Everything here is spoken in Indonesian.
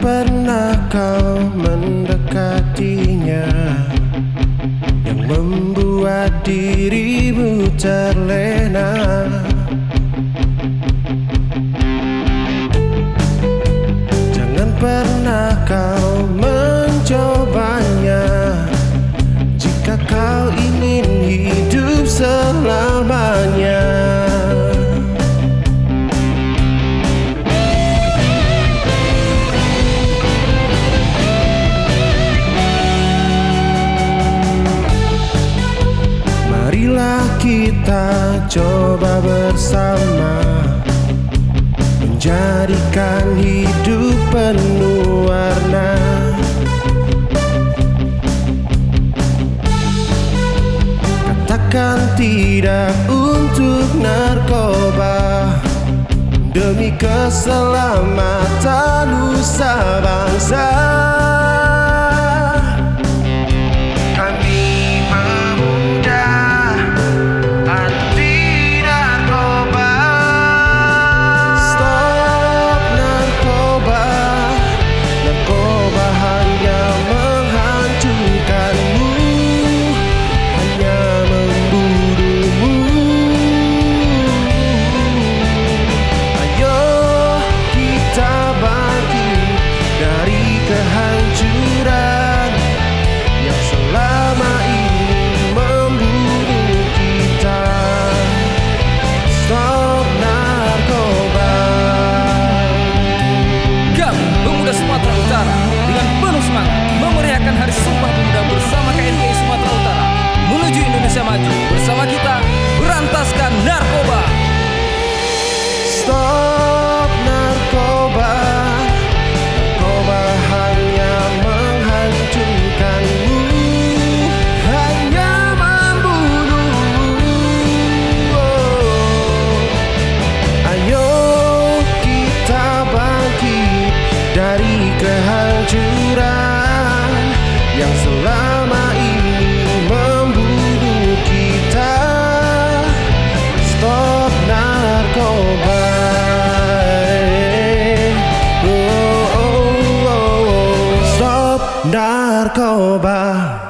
pernah kau mendekatinya yang membuat dirimu terlena. Jangan pernah kau mencobanya jika kau ingin hidup selamanya. Marilah kita coba bersama menjadikan hidup penuh warna. Katakan tidak untuk narkoba demi keselamatan nusa bangsa. Kehancuran yang selama ini membunuh kita. Stop narkoba. Kami pemuda Sumatera Utara dengan penuh semangat memeriahkan Hari Sumpah Pemuda bersama KNPI Sumatera Utara menuju Indonesia Maju. Bersama kita berantaskan narkoba. Stop narkoba. Dari kehancuran yang selama ini membunuh kita. Stop narkoba. Stop narkoba.